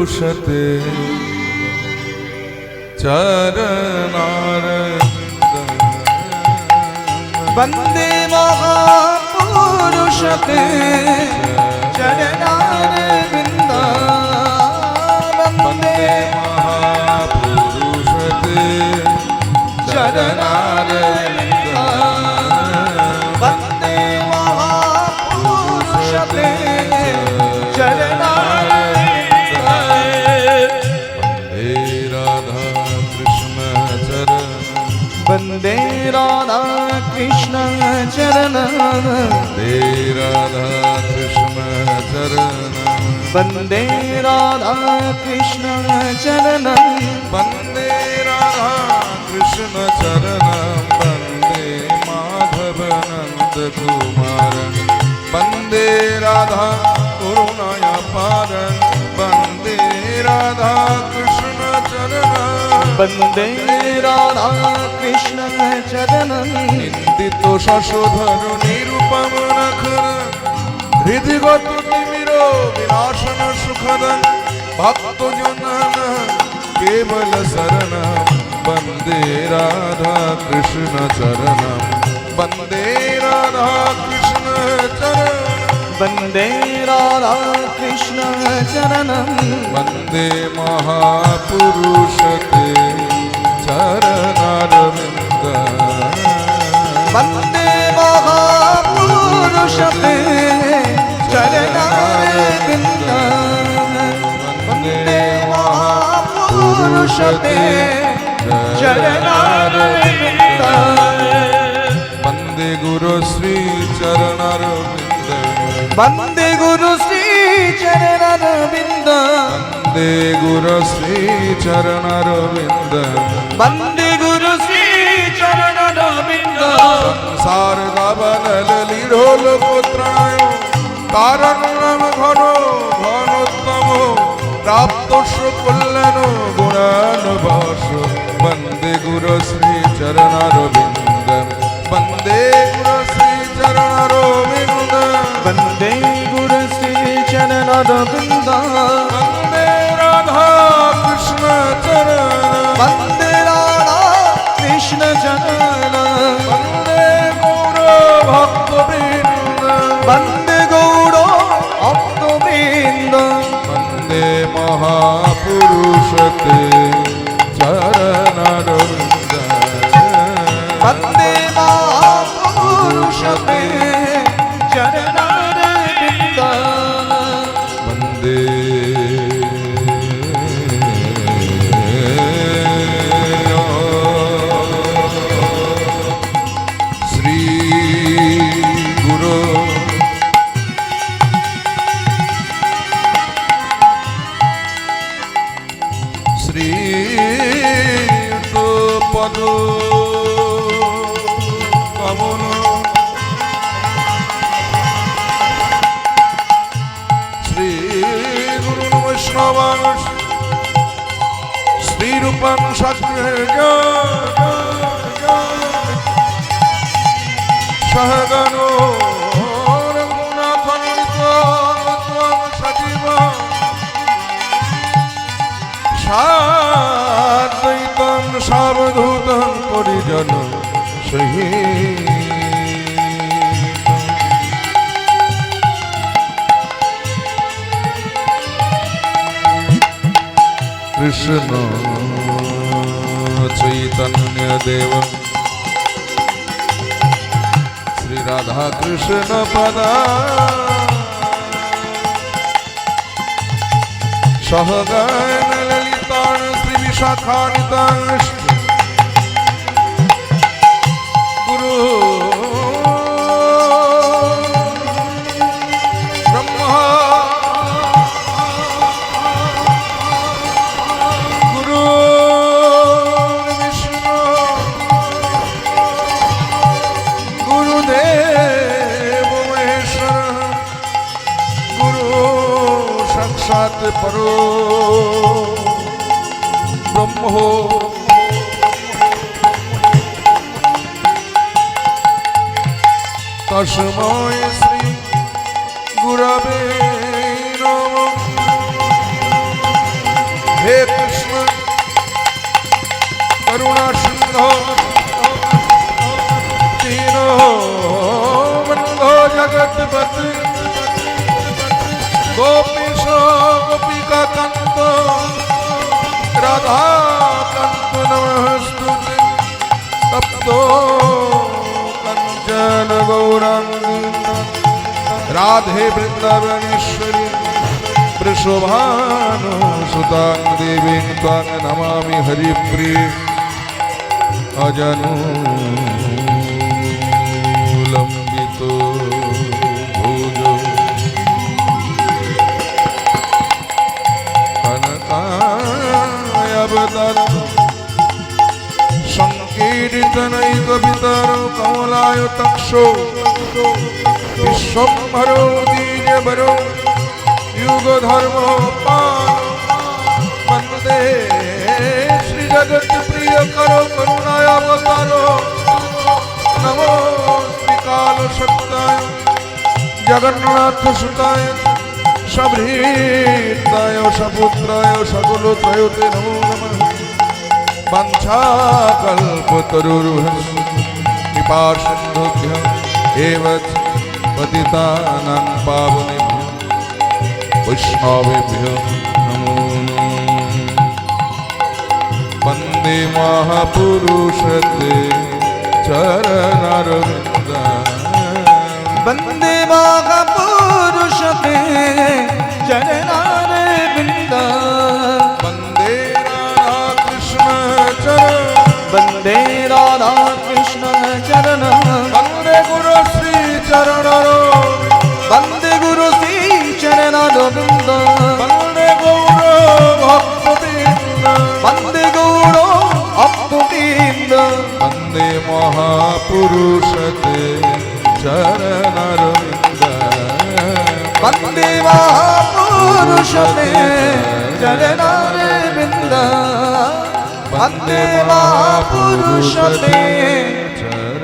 महापुरुषते चरणारविन्दम् वन्दे महापुरुषते चरणारविन्दम् वन्दे महापुरुषते चरणारविन्दम् वन्दे महापुरुषते वन्दे राधा कृष्ण चरण वन्दे राधा कृष्ण चरण वन्दे राधा कृष्ण चरण वन्दे राधा कृष्ण चरण वन्दे माधव नंद कुमार वन्दे राधा करुणाया पार वन्दे राधा कृष्ण चरण वन्दे राधा कृष्ण चरण निंदित शशोधर निरुपम नखर हृदगत तिमिर विनाशन सुखदं भक्त जनन केवल शरण वन्दे राधा कृष्ण चरण वन्दे राधा कृष्ण चरण वन्दे राधा कृष्ण चरण वन्दे महापुरुषते चरणारविन्दम् वन्दे महापुरुषते चरणारविन्दम् वन्दे महापुरुषते चरणारविन्दम् वन्दे गुरु श्री चरणारविन्दम् वन्दे गुरु श्री चरणारविन्दम् वन्दे गुरु श्री चरणारविन्दम् वन्दे गुरु श्री चरणारविन्दम् संसार दावनल लीढ़ो लोकोत्राय कारण नाम घनो घनोत्तम प्राप्त कल्याण गुणानुभास वन्दे गुरु श्री चरणारविन्दम् वन्दे गुरु श्री चरणारविन्दम् वन्दे गुरु श्री चरणारविन्दम् वन्दे राधा कृष्ण चरण वन्दे राधा कृष्ण चरण वन्दे गौर भक्तवृन्द वन्दे गौर भक्तवृन्द वन्दे महापुरुषते चरणारविन्दम् वन्दे महापुरुषते चरणारविन्दम् वन्दे श्री गुरु श्री पद कमल श्री गुरु वैष्णव श्री रूपम सत्य सहगनो सजीव साद्वैतं सावधूतं परिजन सहित कृष्ण चैतन्य देव श्री राधा कृष्ण पदा सहगान ललितान श्री विशाखानितान गुरु ब्रह्मा गुरु विष्णु गुरुदेव महेश्वर गुरु साक्षात् परो ब्रह्म तस्मै श्री गुरवे नमः हे कृष्ण करुणा सिंधो तीनो बंधो जगतपति गोपीश गोपिका कंत राधा कंत नमस्तुते तप्तो कंचन गौरांगी राधे वृंदावनेश्वरी वृषभानु सुतां देवीं त्वां नमामि हरिप्रिये अजनूलम्बितो भुजो कनकायवदत्तो संकीर्तनैकवितरो कमलायतक्षो विश्वम्भरो दीर्घभरो युगधर्मो वन्दे श्रीजगत्प्रियकरो करुणायावतारो नमो श्रीकालशक्ताय जगन्नाथसुताय सभृताय सपुत्राय सकलत्रयोते नमो नमः वंशाकल्पतरुर्भ्यश्च कृपासिन्धुभ्यः एव च पतितानां पावनेभ्यः वैष्णवेभ्यो नमो नमः वन्दे महापुरुषते चरणारविन्दाः वन्दे महापुरुषते चरणारविन्दाः वन्दे राधाकृष्ण चरण वन्दे राधाकृष्ण चरण वन्दे गुरु श्री चरण वन्दे गुरु श्री चरणारविन्द वन्दे गौर भक्तवृन्द वन्दे गौर भक्तवृन्द वन्दे महापुरुषते चरणारविन्द वन्दे महापुरुषते चरणारविन्द वन्दे महापुरुषते चरणारविन्द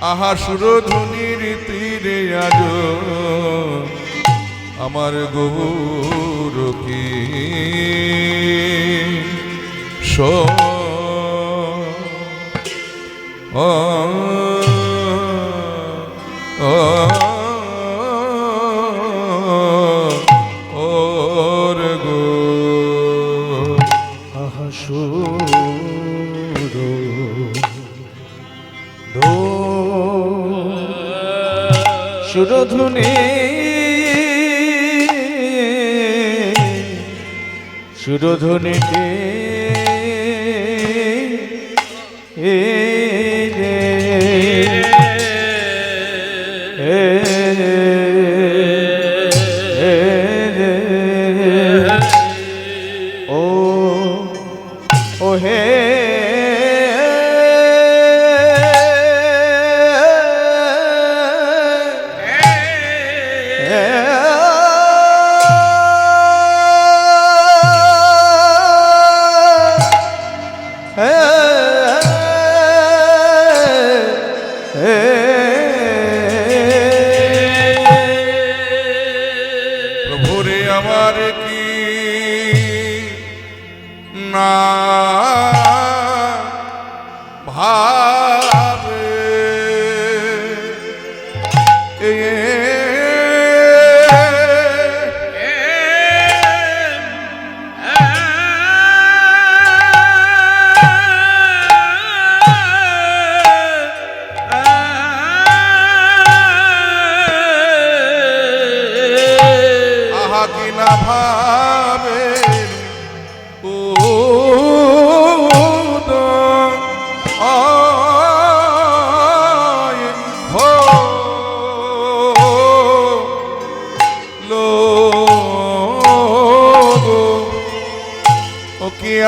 আহা সুরধ্বনির তীরে আজ আমার গৌর কি ওর গো আহা সুরধুনি সুরধুনিতে ও হে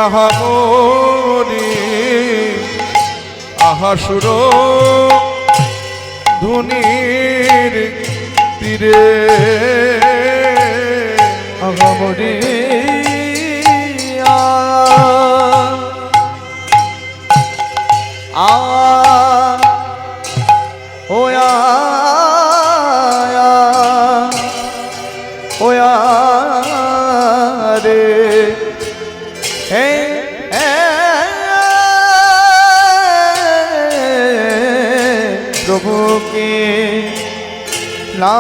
আহামরি আহাসুর ধুনির তীরে আগামরে ওয়া ওয়া রে হে প্রভু কে না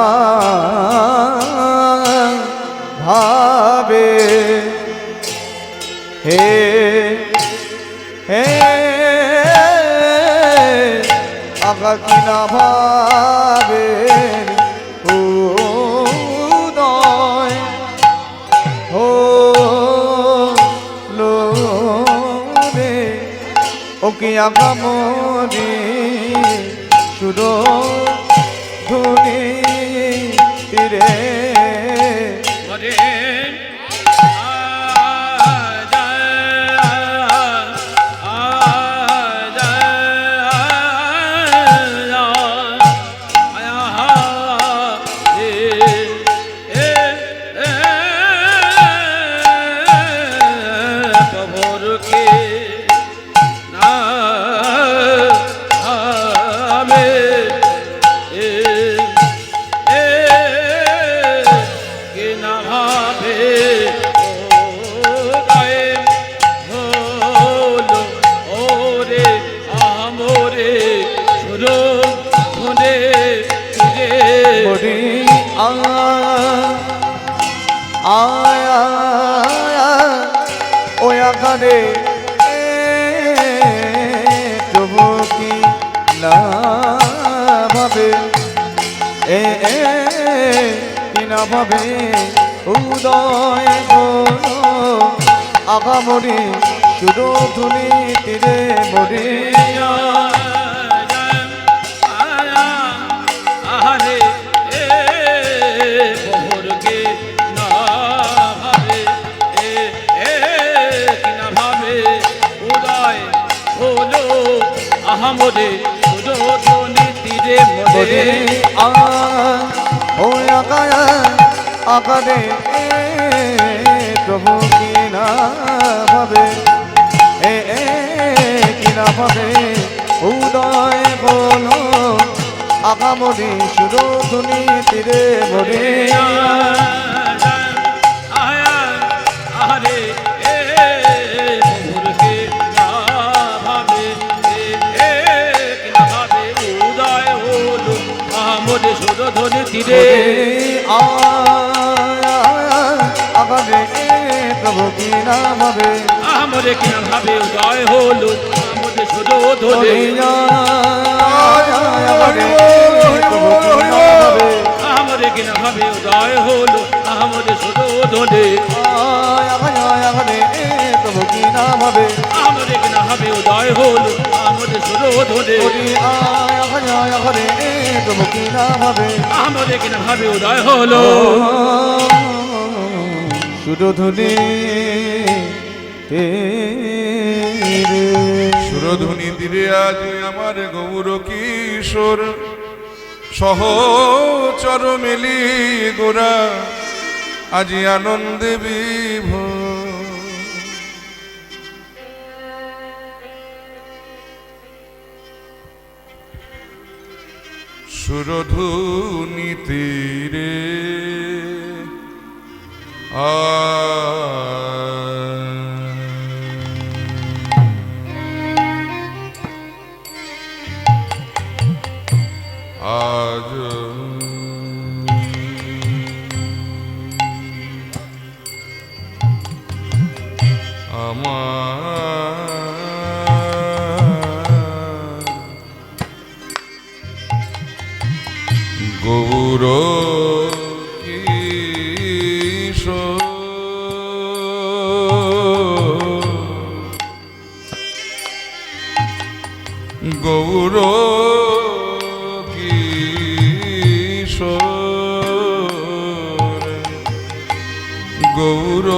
ভাবে হে হে আগা কি না ভাবে উদয় হলো রে ও কি আগা মরে সুর ধুনি তীরে আয়া ওয়া করে প্রভু কি না ভাবে কি না ভাবে উদয় বলো আগামরি সুর ধুনি তীরে মরে আহামরে সুরধনি তীরে মরে ও আকারে প্রভু কি না ভাবে কি না ভাবে উদয় বলো আকামরি সুরধনি তীরে মরে আহারে সুরধনি তীরে আগারে প্রভু কি না ভাবে আমরে কি না ভাবে উদয় হলো আমাদের সুরধনি আমরে কি না ভাবে উদয় হলো আমাদের সুরধনি প্রভু কি না ভাবে আমরে কি না ভাবে উদয় হলো আমাদের সুরধনি প্রভু কি না ভাবে আমরে কি না ভাবে উদয় হলো সুরধনি সুরধুনি তীরে আজ আমার গৌর কিশোর সহচর মেলি গোরা আজি আনন্দে বিভোর সুরধুনি তীরে আজ গৌর কিশোর গৌর কিশোর গৌর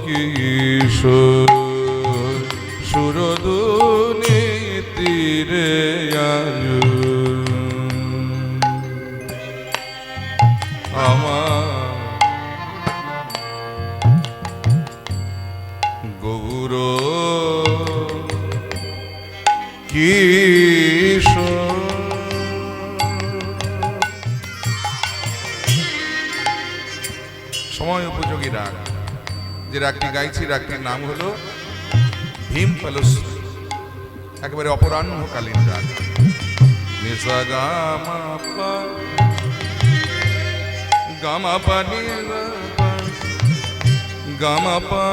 কিশোর আমার গৌর কিশোর। সময় উপযোগী রাগ, যে রাগটি গাইছি রাগটির নাম হলো ভীম ফলশ্রী, একেবারে অপরাহ্নকালীন রাগ। নিসা গামা পা গামা পা নি গামা পা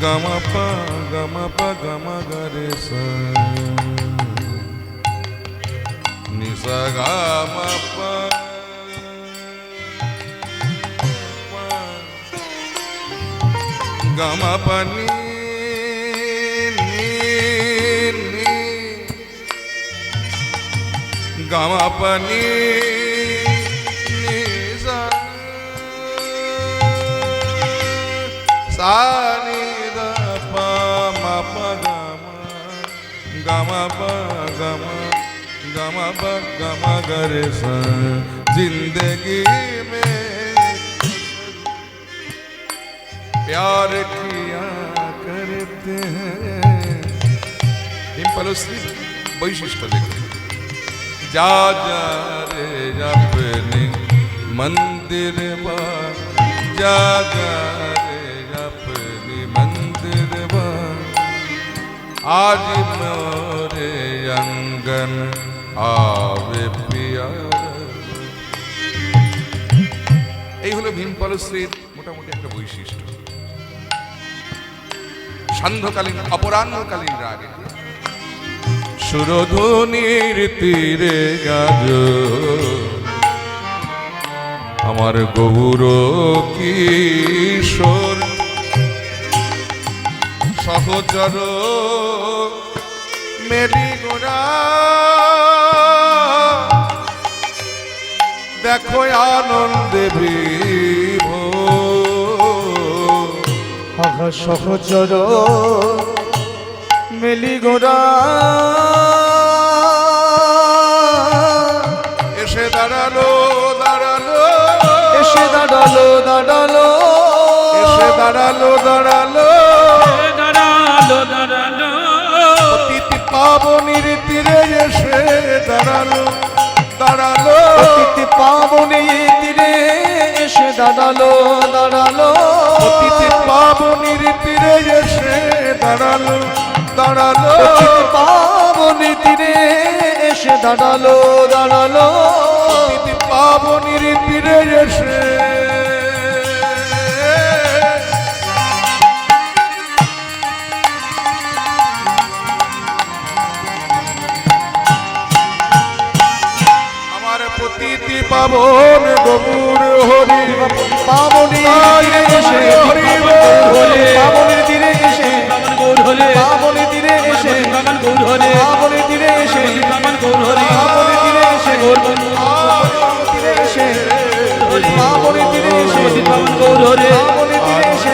গামা পা গামা পা গামা গরে সা নিসা গামা পা গামা পা নি গামা পা নি সা নি দা পা মা পা গামা পা গামা গামা পা গামা গরে সা। जिंदगी में प्यार किया करते हैं। भीम फलश्री वैशिष्ट्य देखो, जा जा रे अपने मंदिर बा, जा जा रे अपने मंदिर बा, आज मोरे अंगन आवे पिया। এই হলো ভীম ফলশ্রীর মোটামুটি একটা বৈশিষ্ট্য। সান্ধ্যকালীন অপরাহ্নকালীন রাগ। সুরধুনির তীরে গাজ আমার গৌর কিশোর, সহচর মেলি গোরা দেখো আনন্দে বিভোর। আঘা সহচর মেলি গোড়া এসে দাঁড়ালো দাঁড়ালো এসে দাঁড়ালো দাঁড়ালো এসে দাঁড়ালো দাঁড়ালো দাঁড়ালো দাঁড়ালো অতিথি পাবনির তীরে এসে দাঁড়ালো দাঁড়ালো অতিথি পাবনি তীরে এসে দাঁড়ালো দাঁড়ালো অতিথি পাবনির তীরে এসে দাঁড়ালো দাঁড়ালো অতিথি পাবনি তীরে এসে দাঁড়ালো দাঁড়ালো অতিথি পাবনির তীরে এসে পতিতি পাবন গৌর হরি পাবনি তীরে এসে হরি পাবনি তীরে এসে কামন গৌর হলে পাবনি তীরে এসে কামন গৌর হলে পাবনি তীরে এসে কামন গৌর হলে পাবনি তীরে এসে গৌর তীরে এসে পাবনি তীরে এসে কামন গৌর হলে পাবনি তীরে এসে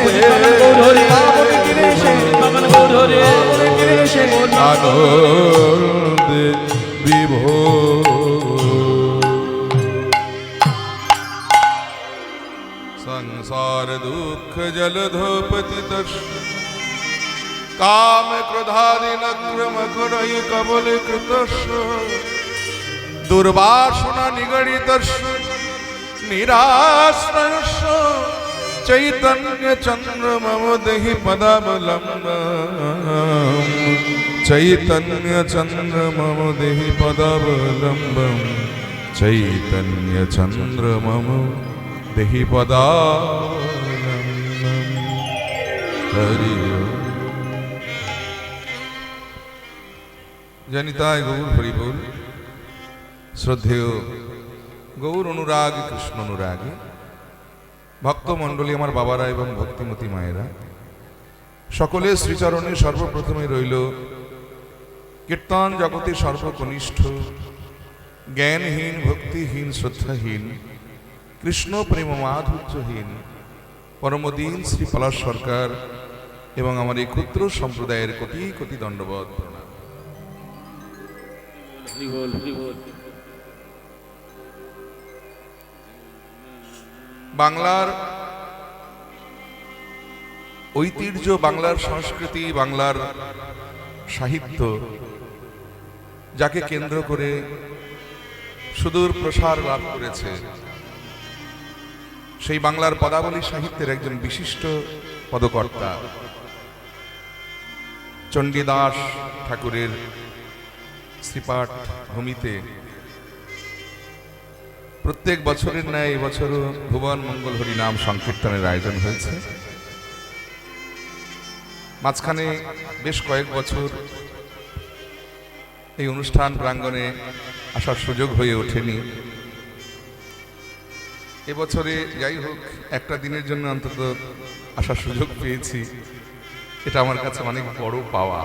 গৌর হলে পাবনি তীরে এসে কামন গৌর হলে পাবনি তীরে এসে আনন্দে বিভোর। संसार दुख जलधोपति तर्ष काम क्रोधादि नक्रम करई कबल कृतस्य दुर्वासना निगडितस्य निराश्रयस्य चैतन्य चंद्र मम देहि पदावलंबम् चैतन्य चंद्र मम देहि पदावलंबम् चैतन्य चंद्र मम देहि पदावलंबम्। हरि ओम। जनिताय गौर हरि बोल। শ্রদ্ধেয় গৌর অনুরাগী কৃষ্ণ অনুরাগী ভক্তমণ্ডলী, আমার বাবারা এবং ভক্তিমতী মায়েরা, সকলের শ্রীচরণে সর্বপ্রথমে রইল কীর্তন জগতে সর্বকনিষ্ঠ জ্ঞানহীন ভক্তিহীন শ্রদ্ধাহীন কৃষ্ণ প্রেম মাধুর্যহীন পরমদীন শ্রী পলাশ সরকার এবং আমার এই ক্ষুদ্র সম্প্রদায়ের কোটি কোটি দণ্ডবত প্রণাম। হরি বল। বাংলার ঐতিহ্য, বাংলার সংস্কৃতি, বাংলার সাহিত্য যাকে কেন্দ্র করে সুদূর প্রসার লাভ করেছে, সেই বাংলার পদাবলী সাহিত্যের একজন বিশিষ্ট পদকর্তা চণ্ডীদাস ঠাকুরের শ্রীপাঠ ভূমিতে প্রত্যেক বছরের ন্যায় এবছরও ভুবন মঙ্গল হরি নাম সংকীর্তনের আয়োজন হয়েছে। মাঝখানে বেশ কয়েক বছর এই অনুষ্ঠান প্রাঙ্গণে আসার সুযোগ হয়ে ওঠেনি। এবছরে যাই হোক একটা দিনের জন্য অন্তত আসার সুযোগ পেয়েছি, এটা আমার কাছে অনেক বড় পাওয়া।